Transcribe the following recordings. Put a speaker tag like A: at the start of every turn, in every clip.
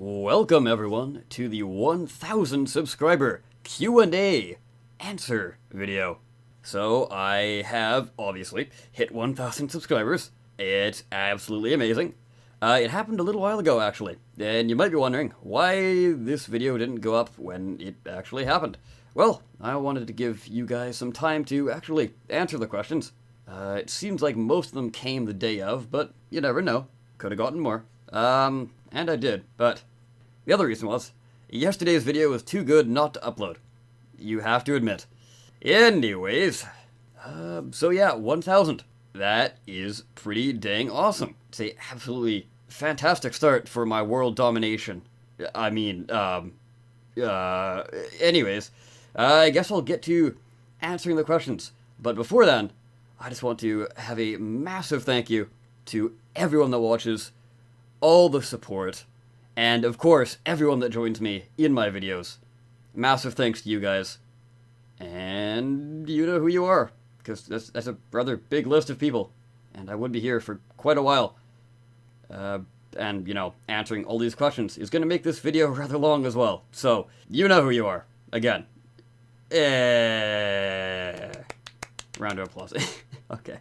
A: Welcome everyone to the 1000 subscriber Q&A answer video. So I have obviously hit 1000 subscribers. It's absolutely amazing. It happened a little while ago actually, and you might be wondering why this video didn't go up when it actually happened. Well, I wanted to give you guys some time to actually answer the questions. It seems like most of them came the day of, but you never know. Could have gotten more. And I did, but the other reason was, yesterday's video was too good not to upload. You have to admit. Anyways, so yeah, 1000. That is pretty dang awesome. It's a absolutely fantastic start for my world domination. Anyways, I guess I'll get to answering the questions. But before then, I just want to have a massive thank you to everyone that watches, all the support, and of course, everyone that joins me in my videos. Massive thanks to you guys. And you know who you are, because that's a rather big list of people, and I would be here for quite a while. And, you know, answering all these questions is going to make this video rather long as well. So, you know who you are. Again. Round of applause. Okay.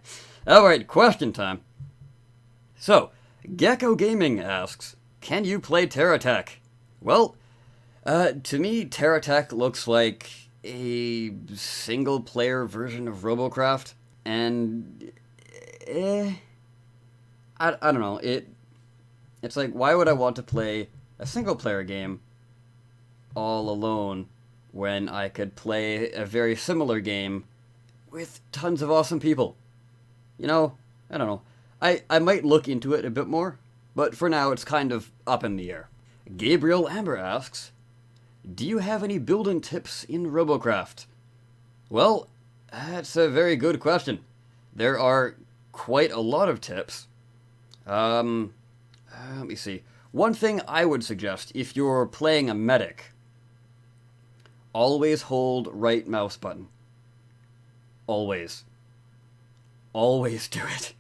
A: Alright, question time. So, Gecko Gaming asks, can you play TerraTech? Well, to me, TerraTech looks like a single-player version of Robocraft, and I don't know. It's like, why would I want to play a single-player game all alone when I could play a very similar game with tons of awesome people? You know, I don't know. I might look into it a bit more, but for now it's kind of up in the air. Gabriel Amber asks, do you have any building tips in Robocraft? Well, that's a very good question. There are quite a lot of tips. Let me see. One thing I would suggest, if you're playing a medic, always hold right mouse button. Always. Always do it.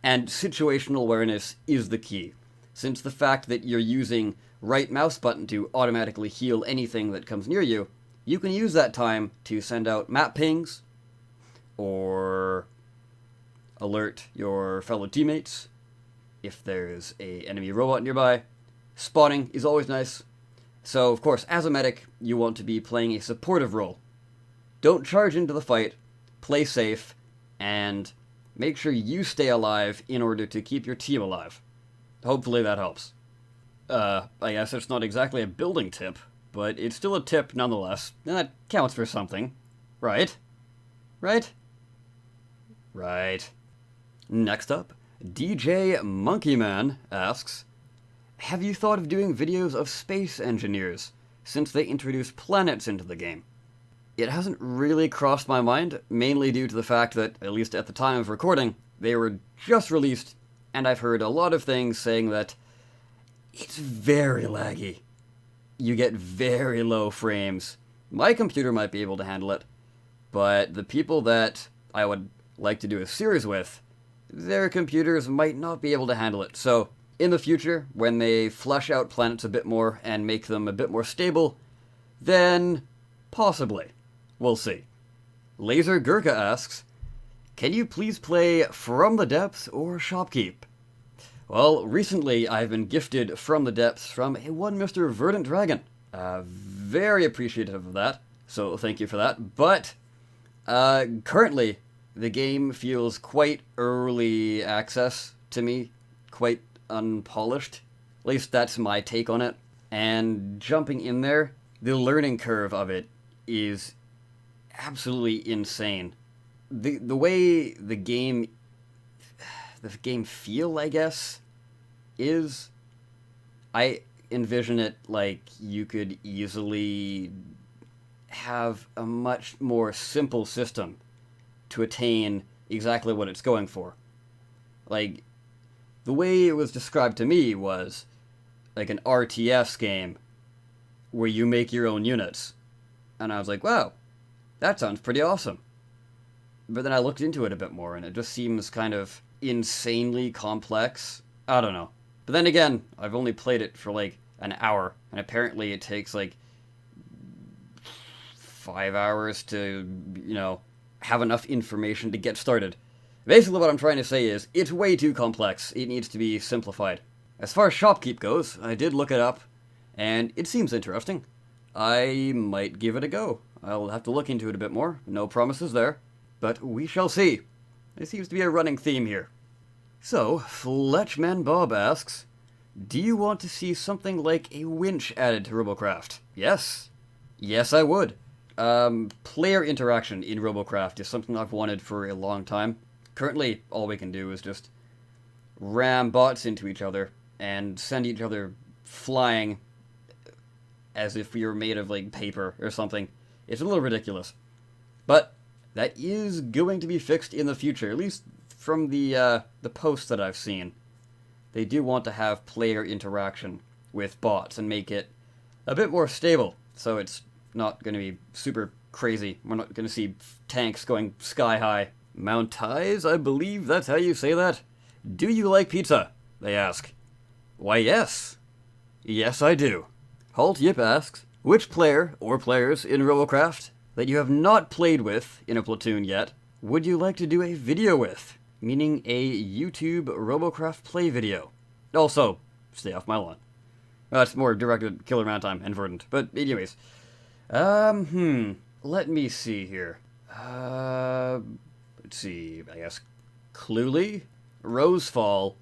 A: And situational awareness is the key, since the fact that you're using right mouse button to automatically heal anything that comes near you, you can use that time to send out map pings, or alert your fellow teammates if there's an enemy robot nearby. Spawning is always nice. So, of course, as a medic, you want to be playing a supportive role. Don't charge into the fight, play safe, and make sure you stay alive in order to keep your team alive. Hopefully that helps. I guess it's not exactly a building tip, but it's still a tip nonetheless, and that counts for something. Right? Right? Right. Next up, DJ Monkeyman asks, have you thought of doing videos of space engineers, since they introduce planets into the game? It hasn't really crossed my mind, mainly due to the fact that, at least at the time of recording, they were just released, and I've heard a lot of things saying that it's very laggy. You get very low frames. My computer might be able to handle it, but the people that I would like to do a series with, their computers might not be able to handle it. So, in the future, when they flesh out planets a bit more and make them a bit more stable, then possibly. We'll see. Laser Gurkha asks, can you please play From the Depths or Shopkeep? Well, recently I've been gifted From the Depths from a one Mr. Verdant Dragon. Very appreciative of that, so thank you for that. But, currently, the game feels quite early access to me, quite unpolished. At least that's my take on it. And jumping in there, the learning curve of it is absolutely insane. The way the game feel, I guess, is, I envision it like you could easily have a much more simple system to attain exactly what it's going for. Like, the way it was described to me was like an RTS game where you make your own units. And I was like, wow, that sounds pretty awesome. But then I looked into it a bit more, and it just seems kind of insanely complex. I don't know. But then again, I've only played it for like an hour, and apparently it takes like 5 hours to, have enough information to get started. Basically, what I'm trying to say is, it's way too complex. It needs to be simplified. As far as Shopkeep goes, I did look it up, and it seems interesting. I might give it a go. I'll have to look into it a bit more. No promises there. But we shall see. There seems to be a running theme here. So, Fletchman Bob asks, do you want to see something like a winch added to Robocraft? Yes. Yes, I would. Player interaction in Robocraft is something I've wanted for a long time. Currently, all we can do is just ram bots into each other and send each other flying as if we were made of, like, paper or something. It's a little ridiculous. But that is going to be fixed in the future, at least from the posts that I've seen. They do want to have player interaction with bots and make it a bit more stable, so it's not going to be super crazy. We're not going to see tanks going sky high. Mount Ties, I believe that's how you say that. Do you like pizza? They ask. Why, yes. Yes, I do. Halt Yip asks, which player or players in Robocraft that you have not played with in a platoon yet would you like to do a video with? Meaning a YouTube Robocraft play video. Also, stay off my lawn. That's more directed at Killer Mantime and Verdant. But anyways. Let me see here. Let's see, I guess Cluely, Rosefall,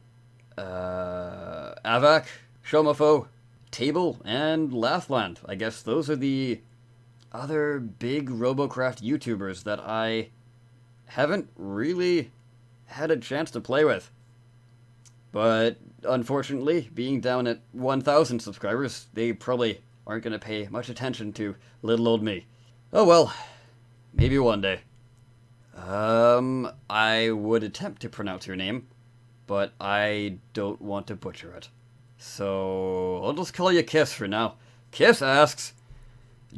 A: Avak, Shomofo, Table, and Lathland. I guess those are the other big Robocraft YouTubers that I haven't really had a chance to play with. But unfortunately, being down at 1,000 subscribers, they probably aren't going to pay much attention to little old me. Oh well, maybe one day. I would attempt to pronounce your name, but I don't want to butcher it. So, I'll just call you Kiss for now. Kiss asks,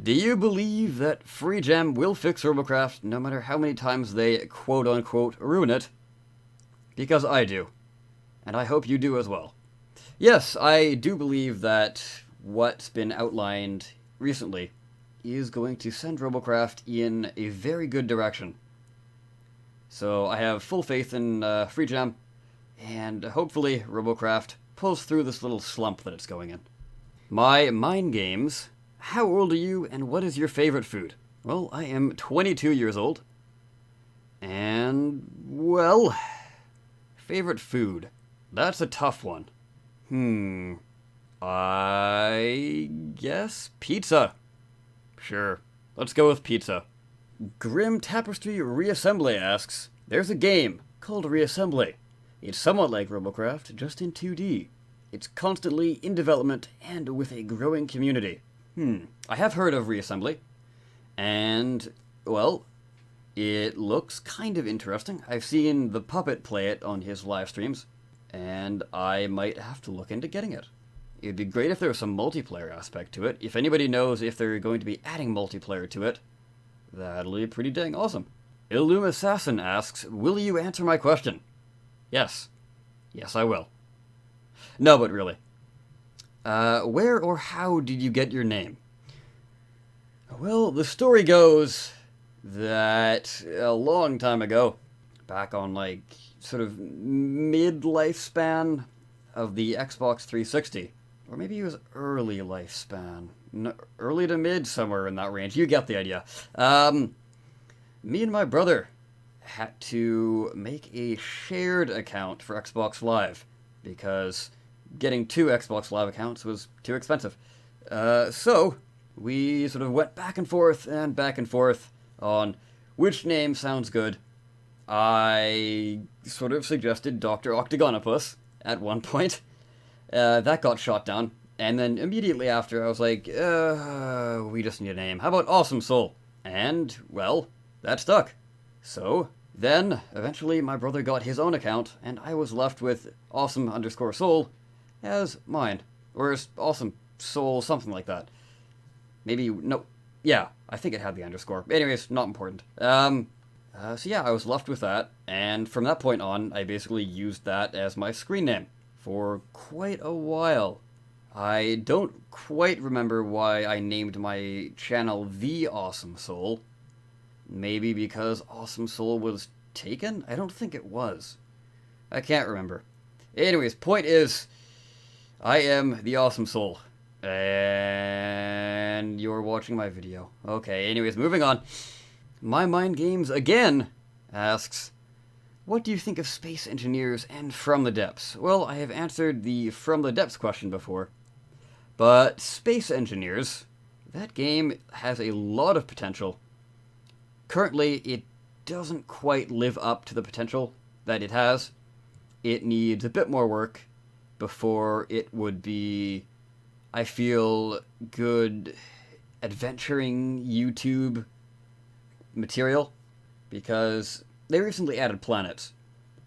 A: do you believe that Free Gem will fix Robocraft no matter how many times they quote-unquote ruin it? Because I do. And I hope you do as well. Yes, I do believe that what's been outlined recently is going to send Robocraft in a very good direction. So I have full faith in Free Gem, and hopefully Robocraft pulls through this little slump that it's going in. My mind games. How old are you, and what is your favorite food? Well, I am 22 years old. And, well, favorite food. That's a tough one. I guess pizza. Sure, let's go with pizza. Grim Tapestry Reassembly asks, there's a game called Reassembly. It's somewhat like Robocraft, just in 2D. It's constantly in development and with a growing community. I have heard of Reassembly, and, well, it looks kind of interesting. I've seen the Puppet play it on his live streams, and I might have to look into getting it. It'd be great if there was some multiplayer aspect to it. If anybody knows if they're going to be adding multiplayer to it, that'll be pretty dang awesome. Illum Assassin asks, will you answer my question? Yes. Yes, I will. No, but really. Where or how did you get your name? Well, the story goes that a long time ago, back on, like, sort of mid-lifespan of the Xbox 360, or maybe it was early lifespan, early to mid, somewhere in that range, you get the idea. Me and my brother had to make a shared account for Xbox Live, because getting 2 Xbox Live accounts was too expensive. So we sort of went back and forth on which name sounds good. I sort of suggested Dr. Octagonopus at one point. That got shot down. And then immediately after, I was like, we just need a name. How about Awesome Soul? And, well, that stuck. So then, eventually, my brother got his own account, and I was left with awesome_soul as mine. Or as Awesome Soul, something like that. Maybe, no, yeah, I think it had the underscore. Anyways, not important. So yeah, I was left with that, and from that point on, I basically used that as my screen name for quite a while. I don't quite remember why I named my channel The Awesome Soul. Maybe because Awesome Soul was taken? I don't think it was. I can't remember. Anyways, point is, I am The Awesome Soul. And you're watching my video. Okay, anyways, moving on. My Mind Games again asks, what do you think of Space Engineers and From the Depths? Well, I have answered the From the Depths question before. But Space Engineers, that game has a lot of potential. Currently, it doesn't quite live up to the potential that it has. It needs a bit more work before it would be, I feel, good adventuring YouTube material, because they recently added planets,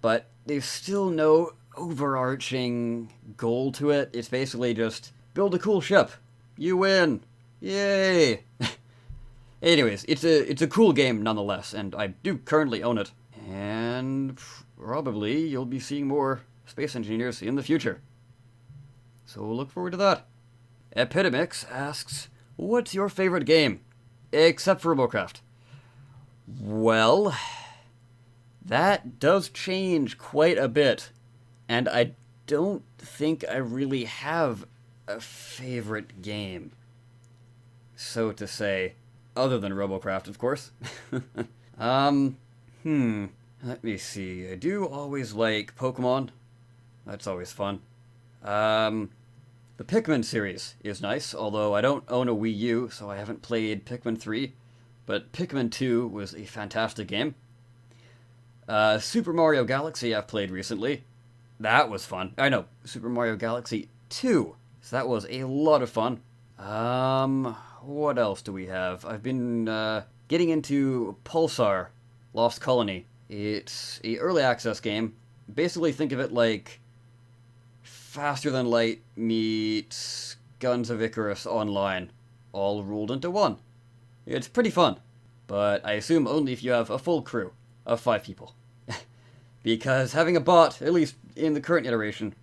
A: but there's still no overarching goal to it. It's basically just build a cool ship, you win, yay. Anyways, it's a cool game nonetheless, and I do currently own it, and probably you'll be seeing more Space Engineers in the future, so look forward to that. Epidemix asks, what's your favorite game, except for Robocraft? Well, that does change quite a bit, and I don't think I really have a favorite game, so to say, other than Robocraft, of course. Let me see. I do always like Pokemon. That's always fun. The Pikmin series is nice, although I don't own a Wii U, so I haven't played Pikmin 3. But Pikmin 2 was a fantastic game. Super Mario Galaxy I've played recently. That was fun. I know, Super Mario Galaxy 2. So that was a lot of fun. What else do we have? I've been getting into Pulsar Lost Colony. It's a early access game. Basically think of it like Faster Than Light meets Guns of Icarus Online, all rolled into one. It's pretty fun, but I assume only if you have a full crew of 5 people. Because having a bot, at least in the current iteration,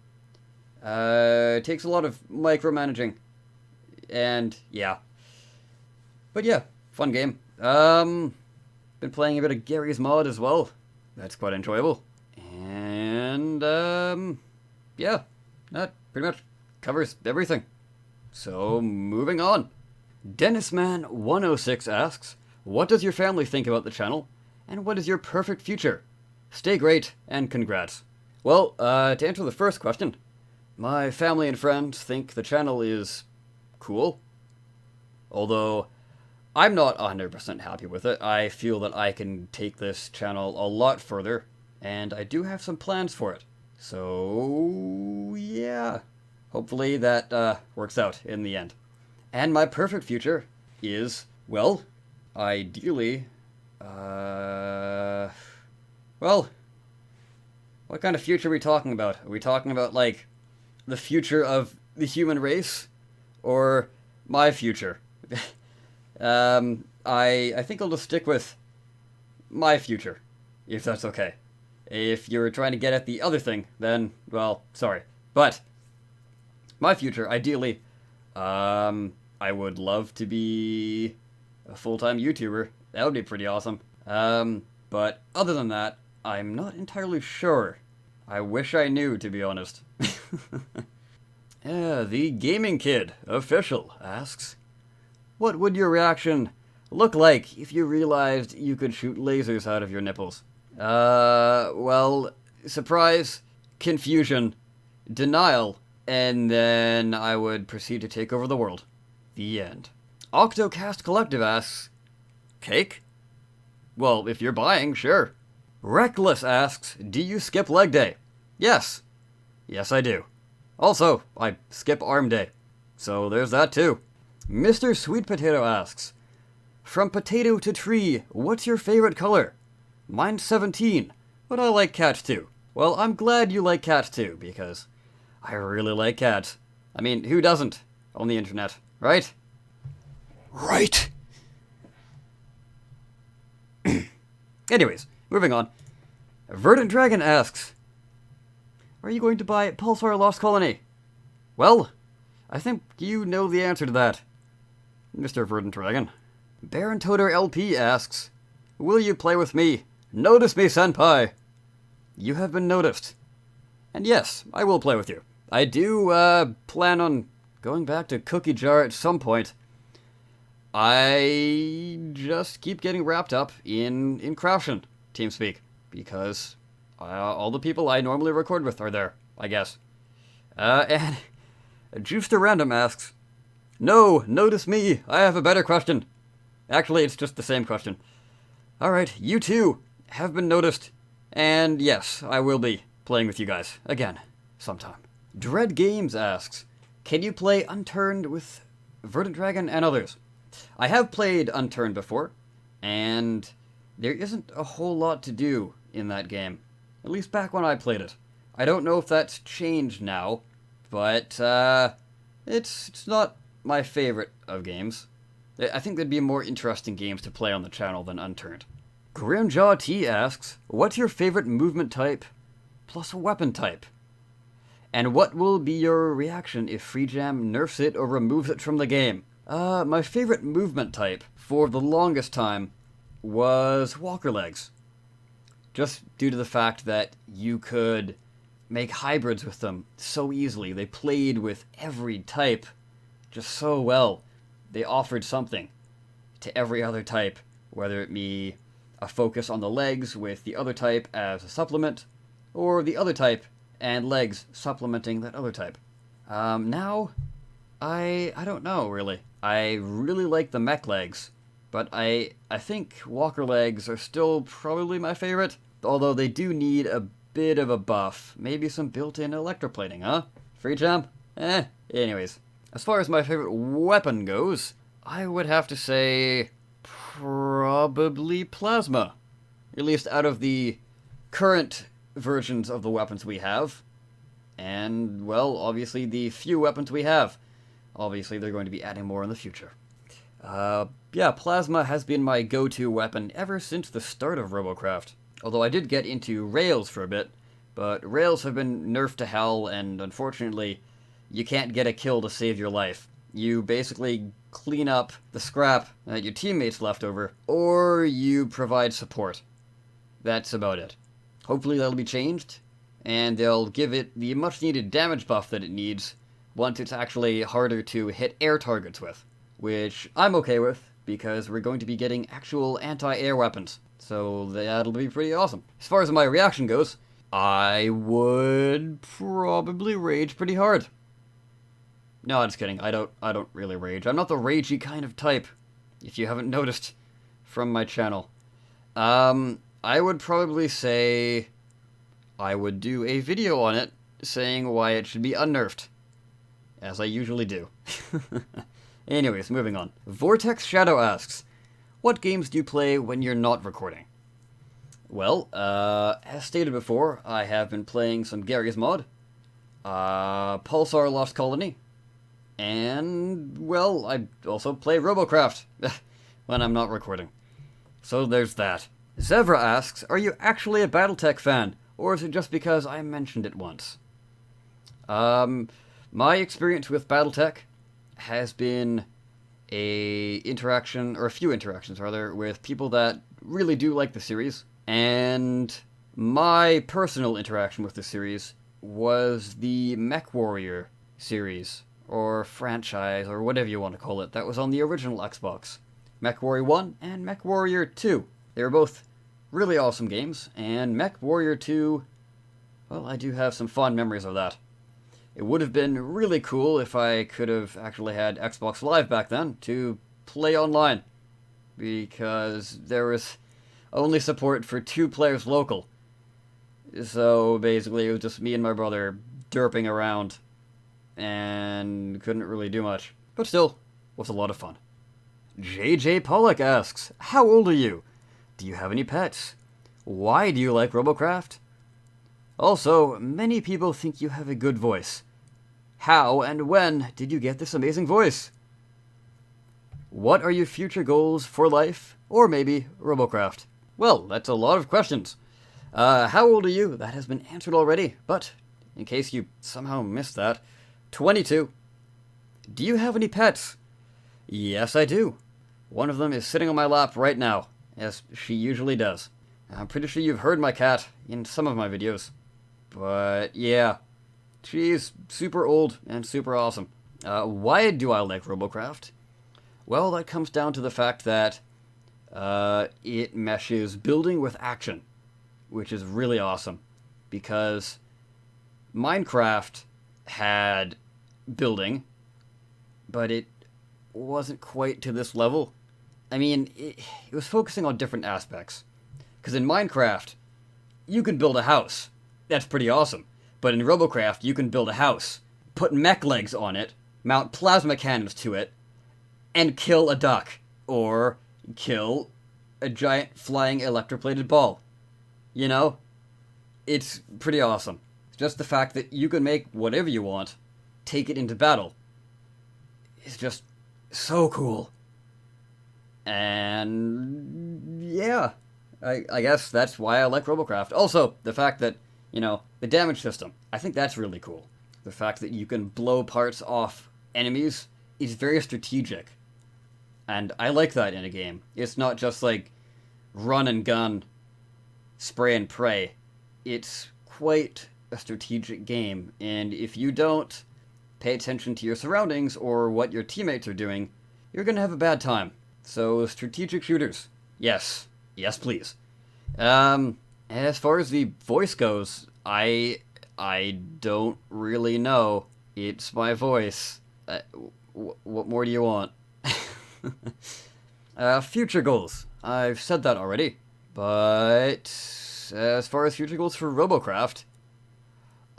A: takes a lot of micromanaging. And, yeah. But yeah, fun game. Been playing a bit of Gary's Mod as well. That's quite enjoyable. And, yeah, that pretty much covers everything. So, moving on. Dennisman106 asks, what does your family think about the channel, and what is your perfect future? Stay great, and congrats. Well, to answer the first question, my family and friends think the channel is cool. Although, I'm not 100% happy with it. I feel that I can take this channel a lot further, and I do have some plans for it. So, yeah. Hopefully that works out in the end. And my perfect future is, well, ideally, well, what kind of future are we talking about? Are we talking about, like, the future of the human race? Or my future? I think I'll just stick with my future, if that's okay. If you're trying to get at the other thing, then, well, sorry. But, my future, ideally, I would love to be a full-time YouTuber. That would be pretty awesome. But other than that, I'm not entirely sure. I wish I knew, to be honest. Yeah, the Gaming Kid official asks, what would your reaction look like if you realized you could shoot lasers out of your nipples? Well, surprise, confusion, denial, and then I would proceed to take over the world. The end. Octocast Collective asks, cake? Well, if you're buying, sure. Reckless asks, do you skip leg day? Yes. Yes, I do. Also, I skip arm day. So there's that too. Mr. Sweet Potato asks, from potato to tree, what's your favorite color? Mine's 17, but I like cats too. Well, I'm glad you like cats too, because I really like cats. I mean, who doesn't on the internet, right? Right. Anyways, moving on. Verdant Dragon asks, are you going to buy Pulsar Lost Colony? Well, I think you know the answer to that, Mr. Verdant Dragon. Baron Toter LP asks, will you play with me? Notice me, senpai! You have been noticed. And yes, I will play with you. I do plan on going back to Cookie Jar at some point. I just keep getting wrapped up in Craftion, TeamSpeak, because all the people I normally record with are there, I guess. And Juice to Random asks, no, notice me, I have a better question. Actually, it's just the same question. Alright, you too have been noticed. And yes, I will be playing with you guys again sometime. Dread Games asks, can you play Unturned with Verdant Dragon and others? I have played Unturned before, and there isn't a whole lot to do in that game. At least back when I played it. I don't know if that's changed now, but it's not my favorite of games. I think there'd be more interesting games to play on the channel than Unturned. Grimjaw T asks, what's your favorite movement type plus weapon type? And what will be your reaction if Free Jam nerfs it or removes it from the game? My favorite movement type for the longest time was Walker Legs. Just due to the fact that you could make hybrids with them so easily. They played with every type just so well. They offered something to every other type, whether it be a focus on the legs with the other type as a supplement, or the other type and legs supplementing that other type. Now, I don't know, really. I really like the mech legs, but I think Walker Legs are still probably my favorite, although they do need a bit of a buff. Maybe some built-in electroplating, huh? Free Jam? Anyways. As far as my favorite weapon goes, I would have to say probably Plasma. At least out of the current versions of the weapons we have. And, well, obviously the few weapons we have. Obviously they're going to be adding more in the future. Yeah, Plasma has been my go-to weapon ever since the start of Robocraft. Although I did get into rails for a bit, but rails have been nerfed to hell, and unfortunately, you can't get a kill to save your life. You basically clean up the scrap that your teammates left over, or you provide support. That's about it. Hopefully that'll be changed, and they'll give it the much-needed damage buff that it needs once it's actually harder to hit air targets with. Which I'm okay with, because we're going to be getting actual anti-air weapons. So that'll be pretty awesome. As far as my reaction goes, I would probably rage pretty hard. No, I'm just kidding. I don't really rage. I'm not the ragey kind of type, if you haven't noticed from my channel. I would probably say I would do a video on it saying why it should be unnerfed, as I usually do. Anyways, moving on. Vortex Shadow asks, what games do you play when you're not recording? Well, as stated before, I have been playing some Gary's Mod, Pulsar Lost Colony, and, well, I also play Robocraft when I'm not recording. So there's that. Zevra asks, are you actually a Battletech fan, or is it just because I mentioned it once? My experience with Battletech has been a few interactions rather, with people that really do like the series, and my personal interaction with the series was the Mech Warrior series, or franchise, or whatever you want to call it, that was on the original Xbox. Mech Warrior 1 and Mech Warrior 2. They were both really awesome games, and Mech Warrior 2, well, I do have some fond memories of that. It would have been really cool if I could have actually had Xbox Live back then to play online, because there was only support for 2 players local. So basically it was just me and my brother derping around and couldn't really do much. But still, was a lot of fun. JJ Pollock asks, how old are you? Do you have any pets? Why do you like Robocraft? Also, many people think you have a good voice. How and when did you get this amazing voice? What are your future goals for life, or maybe Robocraft? Well, that's a lot of questions. How old are you? That has been answered already, but in case you somehow missed that, 22. Do you have any pets? Yes, I do. One of them is sitting on my lap right now, as she usually does. I'm pretty sure you've heard my cat in some of my videos. But yeah, she's super old and super awesome. Why do I like Robocraft? Well, that comes down to the fact that it meshes building with action, which is really awesome. Because Minecraft had building, but it wasn't quite to this level. I mean, it was focusing on different aspects. Because in Minecraft, you can build a house. That's pretty awesome. But in Robocraft, you can build a house, put mech legs on it, mount plasma cannons to it, and kill a duck. Or kill a giant flying electroplated ball. You know? It's pretty awesome. It's just the fact that you can make whatever you want, take it into battle. It's just so cool. And yeah, I guess that's why I like Robocraft. Also, the fact that, the damage system. I think that's really cool. The fact that you can blow parts off enemies is very strategic. And I like that in a game. It's not just like run and gun, spray and pray. It's quite a strategic game. And if you don't pay attention to your surroundings or what your teammates are doing, you're going to have a bad time. So, strategic shooters. Yes. Yes, please. As far as the voice goes, I don't really know. It's my voice. What more do you want? Future goals. I've said that already. But as far as future goals for Robocraft,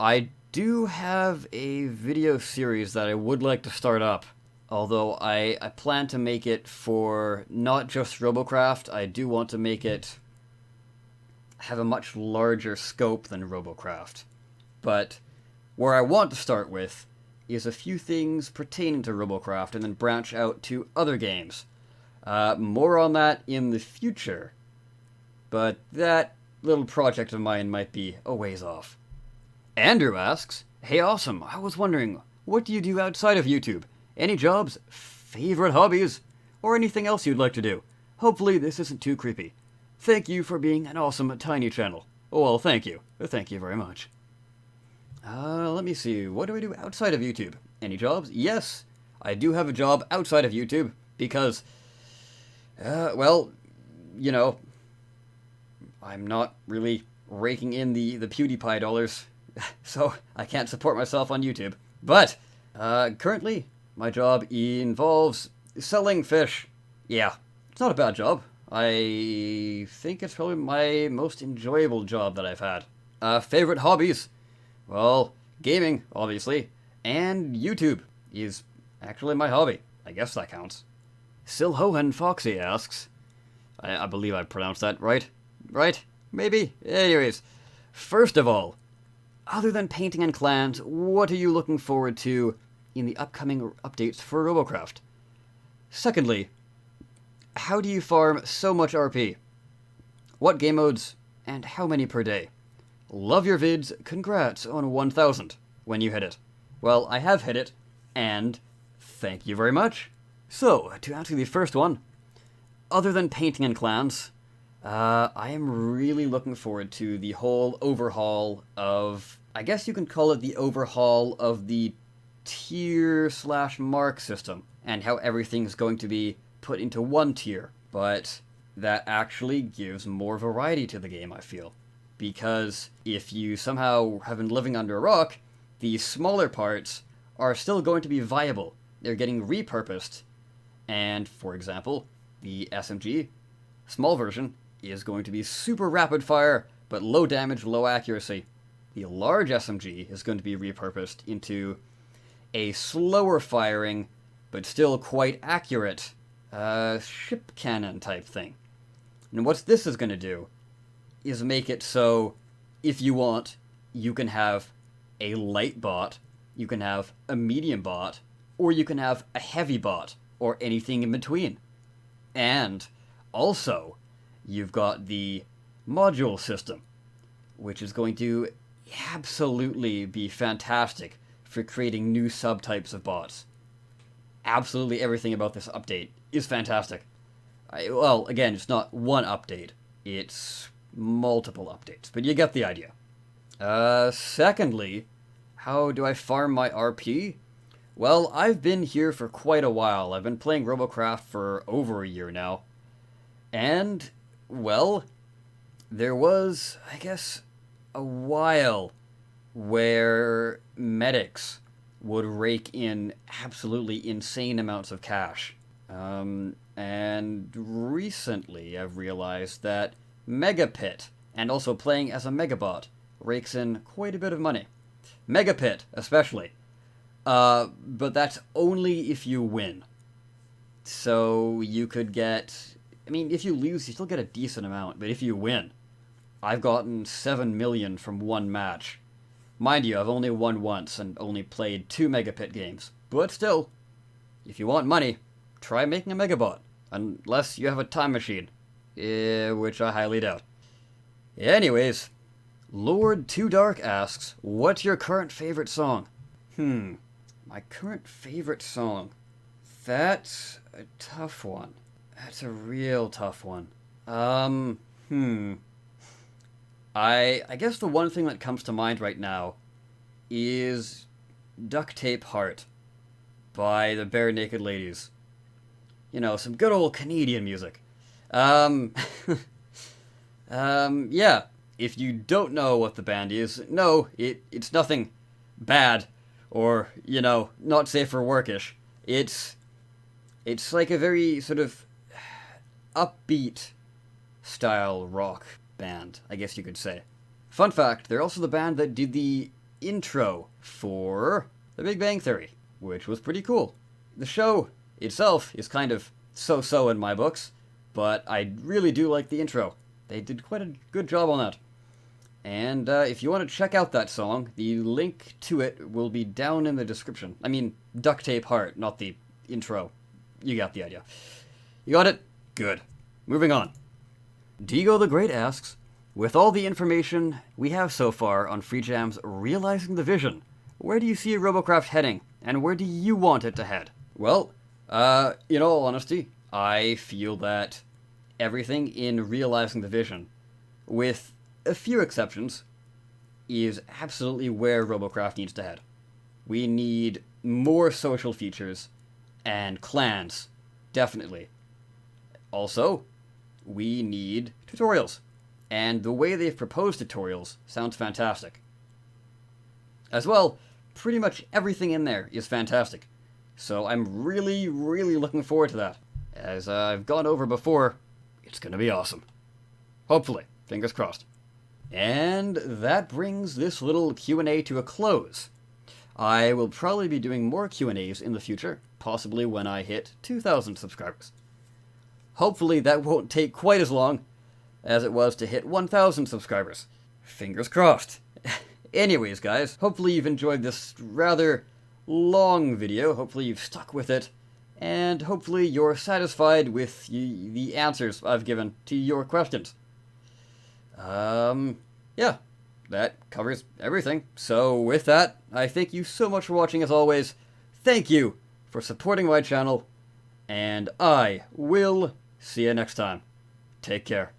A: I do have a video series that I would like to start up. Although I plan to make it for not just Robocraft, I do want to make it have a much larger scope than Robocraft. But where I want to start with is a few things pertaining to Robocraft and then branch out to other games. More on that in the future. But that little project of mine might be a ways off. Andrew asks, "Hey, awesome, I was wondering, what do you do outside of YouTube? Any jobs, favorite hobbies, or anything else you'd like to do? Hopefully this isn't too creepy. Thank you for being an awesome tiny channel." Oh, well, thank you. Thank you very much. Let me see. What do I do outside of YouTube? Any jobs? Yes, I do have a job outside of YouTube because, well, I'm not really raking in the PewDiePie dollars, so I can't support myself on YouTube. But, currently, my job involves selling fish. Yeah, it's not a bad job. I think it's probably my most enjoyable job that I've had. Favorite hobbies? Well, gaming, obviously, and YouTube is actually my hobby. I guess that counts. Silhohan Foxy asks, I believe I pronounced that right? Right? Maybe? Anyways, first of all, other than painting and clans, what are you looking forward to in the upcoming updates for Robocraft? Secondly, how do you farm so much RP? What game modes, and how many per day? Love your vids, congrats on 1,000 when you hit it. Well, I have hit it, and thank you very much. So, to answer the first one, other than painting and clans, I am really looking forward to the whole overhaul of, I guess you can call it the overhaul of the tier/mark system, and how everything's going to be put into one tier, but that actually gives more variety to the game, I feel. Because if you somehow have been living under a rock, the smaller parts are still going to be viable. They're getting repurposed. And, for example, the SMG, small version, is going to be super rapid fire, but low damage, low accuracy. The large SMG is going to be repurposed into a slower firing, but still quite accurate, ship cannon type thing. And what this is going to do is make it so, if you want, you can have a light bot, you can have a medium bot, or you can have a heavy bot, or anything in between. And also, you've got the module system, which is going to absolutely be fantastic for creating new subtypes of bots. absolutely everything about this update is fantastic. Well, again, it's not one update. It's multiple updates, but you get the idea. Secondly, how do I farm my RP? Well, I've been here for quite a while. I've been playing Robocraft for over a year now. And, well, there was, I guess, a while where medics would rake in absolutely insane amounts of cash. And recently I've realized that Megapit, and also playing as a Megabot, rakes in quite a bit of money. Megapit, especially. But that's only if you win. So you could get... I mean, if you lose, you still get a decent amount, but if you win... I've gotten 7 million from one match. Mind you, I've only won once and only played 2 Megapit games. But still, if you want money, try making a Megabot. Unless you have a time machine. Which I highly doubt. Anyways, Lord Too Dark asks, what's your current favorite song? My current favorite song? That's a tough one. That's a real tough one. I guess the one thing that comes to mind right now is Duct Tape Heart by the Bare Naked Ladies. You know, some good old Canadian music. Yeah, if you don't know what the band is, no, it's nothing bad or, you know, not safe for workish. It's like a very sort of upbeat style rock band, I guess you could say. Fun fact, they're also the band that did the intro for The Big Bang Theory, which was pretty cool. The show itself is kind of so-so in my books, but I really do like the intro. They did quite a good job on that. And if you want to check out that song, the link to it will be down in the description. I mean, Duct Tape Heart, not the intro. You got the idea. You got it? Good. Moving on. Digo the Great asks, with all the information we have so far on Free Jam's Realizing the Vision, where do you see Robocraft heading, and where do you want it to head? Well, in all honesty, I feel that everything in Realizing the Vision, with a few exceptions, is absolutely where Robocraft needs to head. We need more social features and clans, definitely. Also, we need tutorials, and the way they've proposed tutorials sounds fantastic. As well, pretty much everything in there is fantastic, so I'm really, really looking forward to that. As I've gone over before, it's gonna be awesome. Hopefully, fingers crossed. And that brings this little Q&A to a close. I will probably be doing more Q&As in the future, possibly when I hit 2,000 subscribers. Hopefully that won't take quite as long as it was to hit 1,000 subscribers. Fingers crossed. Anyways, guys, hopefully you've enjoyed this rather long video. Hopefully you've stuck with it. And hopefully you're satisfied with the answers I've given to your questions. Yeah, that covers everything. So with that, I thank you so much for watching as always. Thank you for supporting my channel. And I will see you next time. Take care.